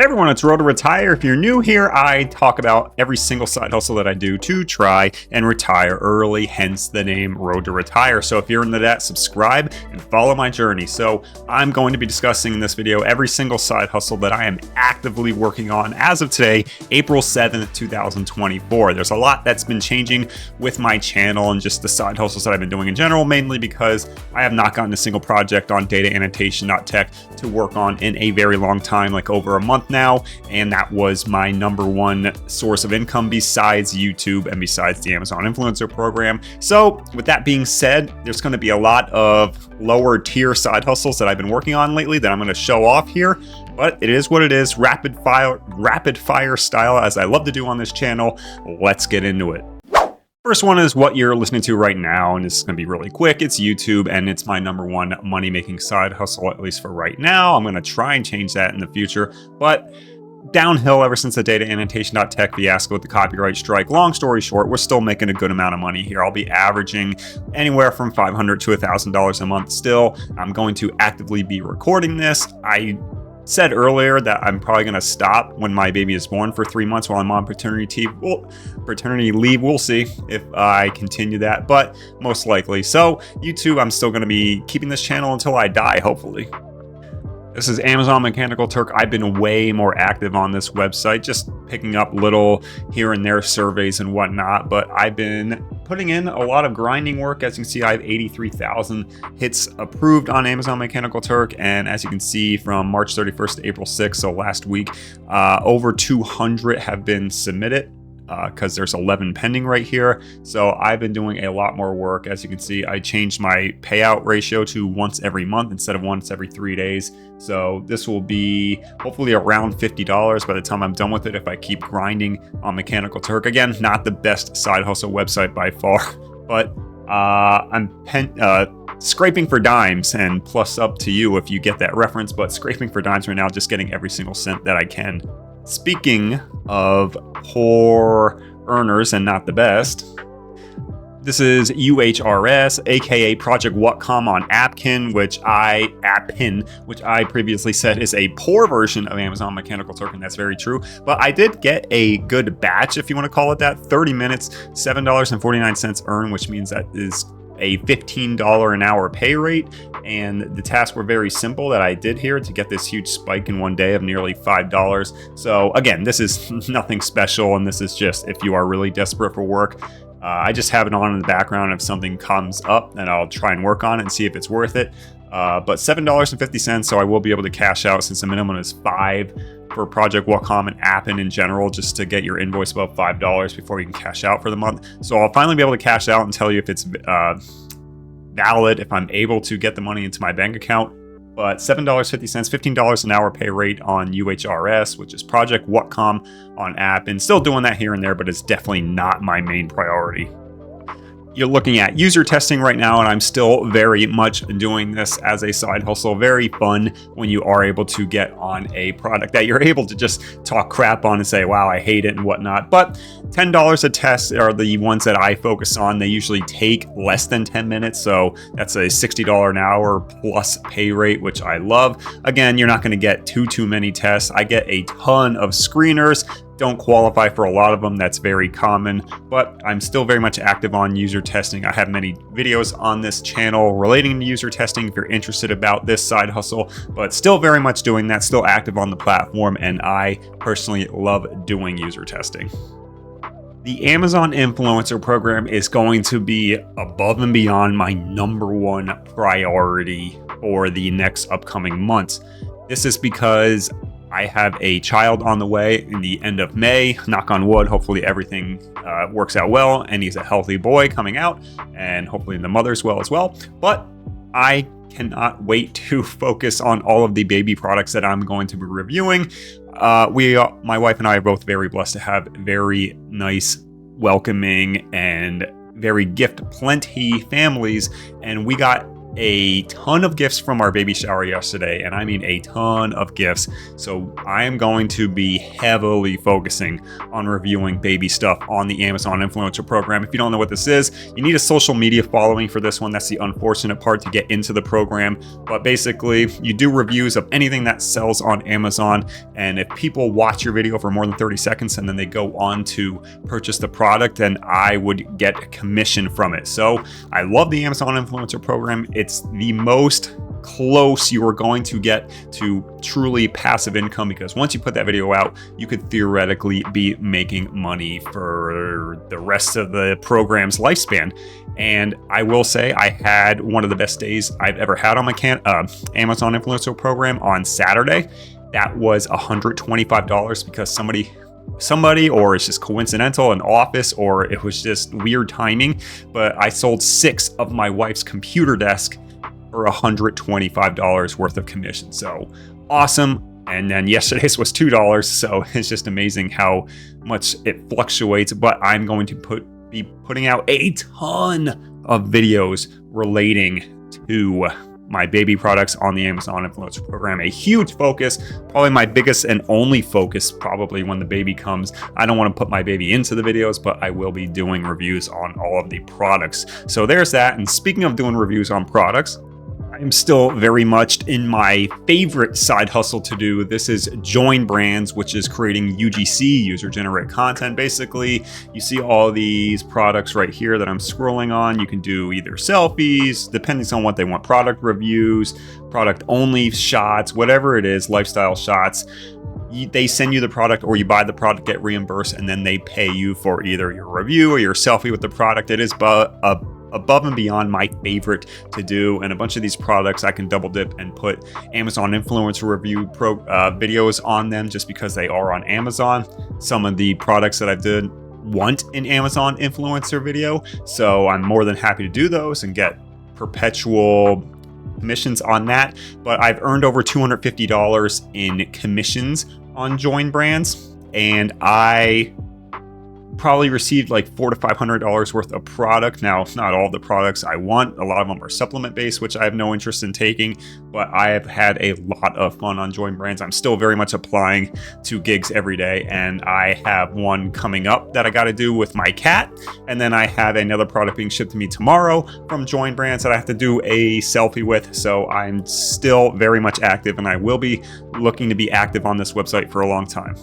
Hey everyone, it's Road to Retire. If you're new here, I talk about every single side hustle that I do to try and retire early, hence the name Road to Retire. So if you're into that, subscribe and follow my journey. So I'm going to be discussing in this video every single side hustle that I am actively working on as of today, April 7th, 2024. There's a lot that's been changing with my channel and just the side hustles that I've been doing in general, mainly because I have not gotten a single project on dataannotation.tech to work on in a very long time, like over a month now, and that was my number one source of income besides YouTube and besides the Amazon influencer program. So with that being said, there's going to be a lot of lower tier side hustles that I've been working on lately that I'm going to show off here, but it is what it is, rapid fire style, as I love to do on this channel. Let's get into it. First one is what you're listening to right now, and this is going to be really quick. It's YouTube, and it's my number one money-making side hustle, at least for right now. I'm going to try and change that in the future, but downhill ever since the dataannotation.tech fiasco with the copyright strike. Long story short, we're still making a good amount of money here. I'll be averaging anywhere from $500 to $1,000 a month still. I'm going to actively be recording this. I said earlier that I'm probably going to stop when my baby is born for 3 months while I'm on paternity leave. We'll see if I continue that, but most likely. So YouTube, I'm still going to be keeping this channel until I die, hopefully. This is Amazon Mechanical Turk. I've been way more active on this website, just picking up little here and there surveys and whatnot, but I've been putting in a lot of grinding work. As you can see, I have 83,000 hits approved on Amazon Mechanical Turk, and as you can see from March 31st to April 6th, so last week, over 200 have been submitted. Because there's 11 pending right here. So I've been doing a lot more work. As you can see, I changed my payout ratio to once every month instead of once every 3 days. So this will be hopefully around $50 by the time I'm done with it if I keep grinding on Mechanical Turk. Again, not the best side hustle website by far, but I'm scraping for dimes, and plus up to you if you get that reference, but scraping for dimes right now, just getting every single cent that I can. Speaking of poor earners and not the best, this is UHRS, aka Project Whatcom on Appen, which I previously said is a poor version of Amazon Mechanical Turk, and that's very true. But I did get a good batch, if you want to call it that, 30 minutes, $7.49 earned, which means that is a $15 an hour pay rate, and the tasks were very simple that I did here to get this huge spike in one day of nearly $5. So again, this is nothing special, and this is just if you are really desperate for work. I just have it on in the background if something comes up, and I'll try and work on it and see if it's worth it. But $7.50, so I will be able to cash out since the minimum is $5 for Project Whatcom and Appen in general, just to get your invoice above $5 before you can cash out for the month. So I'll finally be able to cash out and tell you if it's valid, if I'm able to get the money into my bank account. But $7.50, $15 an hour pay rate on UHRS, which is Project Whatcom on Appen. Still doing that here and there, but it's definitely not my main priority. You're looking at user testing right now, and I'm still very much doing this as a side hustle. Very fun when you are able to get on a product that you're able to just talk crap on and say, wow, I hate it and whatnot. But $10 a test are the ones that I focus on. They usually take less than 10 minutes. So that's a $60 an hour plus pay rate, which I love. Again, you're not going to get too many tests. I get a ton of screeners. Don't qualify for a lot of them. That's very common, but I'm still very much active on user testing. I have many videos on this channel relating to user testing if you're interested about this side hustle, but still very much doing that, still active on the platform, and I personally love doing user testing. The Amazon influencer program is going to be above and beyond my number one priority for the next upcoming months. This is because I have a child on the way in the end of May, knock on wood. Hopefully everything works out well, and he's a healthy boy coming out, and hopefully the mother's well as well. But I cannot wait to focus on all of the baby products that I'm going to be reviewing. My wife and I are both very blessed to have very nice, welcoming, and very gift plenty families, and we got a ton of gifts from our baby shower yesterday, and I mean a ton of gifts. So I am going to be heavily focusing on reviewing baby stuff on the Amazon Influencer Program. If you don't know what this is, you need a social media following for this one. That's the unfortunate part to get into the program. But basically, you do reviews of anything that sells on Amazon, and if people watch your video for more than 30 seconds and then they go on to purchase the product, then I would get a commission from it. So I love the Amazon Influencer Program. It's the most close you are going to get to truly passive income, because once you put that video out, you could theoretically be making money for the rest of the program's lifespan. And I will say I had one of the best days I've ever had on my Amazon Influencer Program on Saturday. That was $125 because somebody, or it's just coincidental, an office, or it was just weird timing, but I sold 6 of my wife's computer desk for $125 worth of commission. So awesome. And then yesterday's was $2. So it's just amazing how much it fluctuates. But I'm going to be putting out a ton of videos relating to my baby products on the Amazon Influencer Program. A huge focus, probably my biggest and only focus probably when the baby comes. I don't want to put my baby into the videos, but I will be doing reviews on all of the products. So there's that. And speaking of doing reviews on products, I'm still very much in my favorite side hustle to do. This is Join Brands, which is creating UGC, user-generated content. Basically, you see all these products right here that I'm scrolling on. You can do either selfies, depending on what they want, product reviews, product-only shots, whatever it is, lifestyle shots. They send you the product, or you buy the product, get reimbursed, and then they pay you for either your review or your selfie with the product. It is above and beyond my favorite to do, and a bunch of these products I can double dip and put Amazon influencer review videos on them just because they are on Amazon. Some of the products that I did want an Amazon influencer video, so I'm more than happy to do those and get perpetual commissions on that. But I've earned over $250 in commissions on Join Brands, and I probably received like $400 to $500 worth of product. Now, not all the products I want. A lot of them are supplement based, which I have no interest in taking, but I have had a lot of fun on Join Brands. I'm still very much applying to gigs every day, and I have one coming up that I got to do with my cat, and then I have another product being shipped to me tomorrow from Join Brands that I have to do a selfie with. So I'm still very much active, and I will be looking to be active on this website for a long time.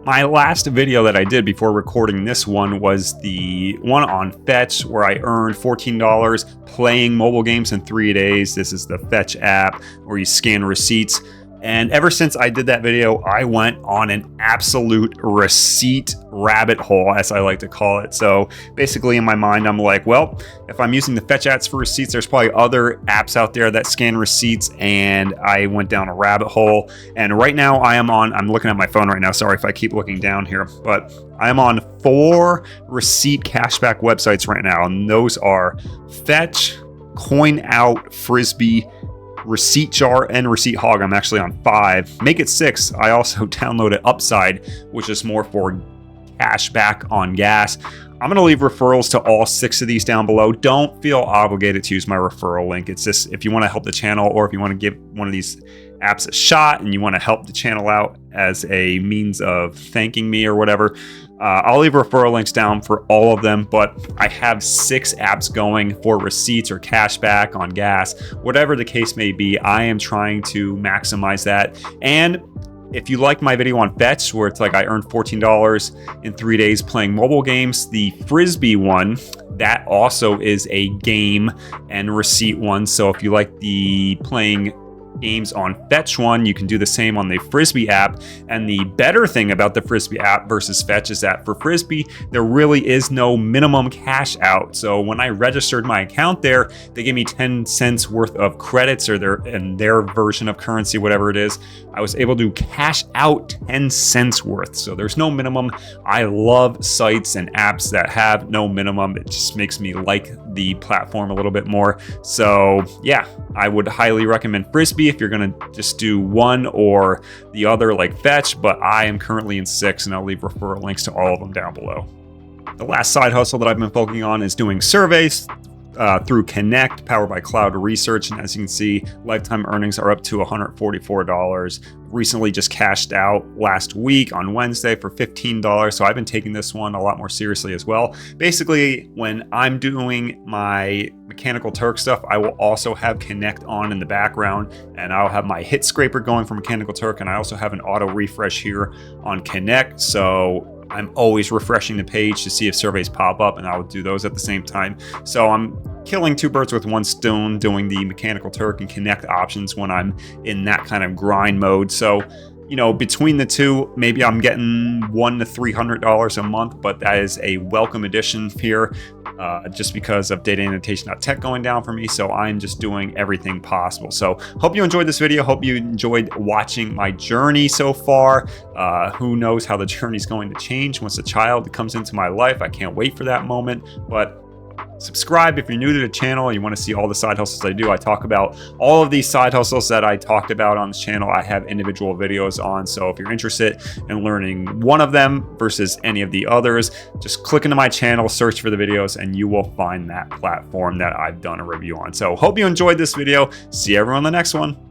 My last video that I did before recording this one was the one on Fetch, where I earned $14 playing mobile games in 3 days. This is the Fetch app where you scan receipts. And ever since I did that video, I went on an absolute receipt rabbit hole, as I like to call it. So basically in my mind, I'm like, well, if I'm using the Fetch apps for receipts, there's probably other apps out there that scan receipts. And I went down a rabbit hole. And right now I'm looking at my phone right now. Sorry if I keep looking down here, but I'm on 4 receipt cashback websites right now. And those are Fetch, Coin Out, Frisbee, Receipt Jar, and Receipt Hog. I'm actually on 5. Make it 6. I also downloaded Upside, which is more for cash back on gas. I'm going to leave referrals to all 6 of these down below. Don't feel obligated to use my referral link. It's just if you want to help the channel, or if you want to give one of these apps a shot and you want to help the channel out as a means of thanking me or whatever, I'll leave referral links down for all of them. But I have 6 apps going for receipts or cashback on gas, whatever the case may be. I am trying to maximize that. And if you like my video on Fetch, where it's like I earned $14 in 3 days playing mobile games, the Frisbee one, that also is a game and receipt one. So if you like the playing games on Fetch one, you can do the same on the Frisbee app. And the better thing about the Frisbee app versus Fetch is that for Frisbee, there really is no minimum cash out. So when I registered my account there, they gave me 10 cents worth of credits, or their version of currency, whatever it is. I was able to cash out 10 cents worth. So there's no minimum. I love sites and apps that have no minimum. It just makes me like the platform a little bit more. So yeah, I would highly recommend Frisbee if you're going to just do one or the other like Fetch, but I am currently in 6, and I'll leave referral links to all of them down below. The last side hustle that I've been focusing on is doing surveys through Connect, powered by Cloud Research. And as you can see, lifetime earnings are up to $144. Recently just cashed out last week on Wednesday for $15. So I've been taking this one a lot more seriously as well. Basically, when I'm doing my Mechanical Turk stuff, I will also have Connect on in the background, and I'll have my hit scraper going for Mechanical Turk, and I also have an auto refresh here on Connect. So I'm always refreshing the page to see if surveys pop up, and I'll do those at the same time. So I'm killing two birds with one stone, doing the Mechanical Turk and Connect options when I'm in that kind of grind mode. So, you know, between the two, maybe I'm getting $100 to $300 a month, but that is a welcome addition here, just because of dataannotation.tech going down for me. So I'm just doing everything possible. So hope you enjoyed this video. Hope you enjoyed watching my journey so far. Who knows how the journey is going to change once a child comes into my life. I can't wait for that moment. But subscribe if you're new to the channel. You want to see all the side hustles I do. I talk about all of these side hustles that I talked about on this channel. I have individual videos on. So if you're interested in learning one of them versus any of the others, just click into my channel, search for the videos, and you will find that platform that I've done a review on. So hope you enjoyed this video. See everyone in the next one.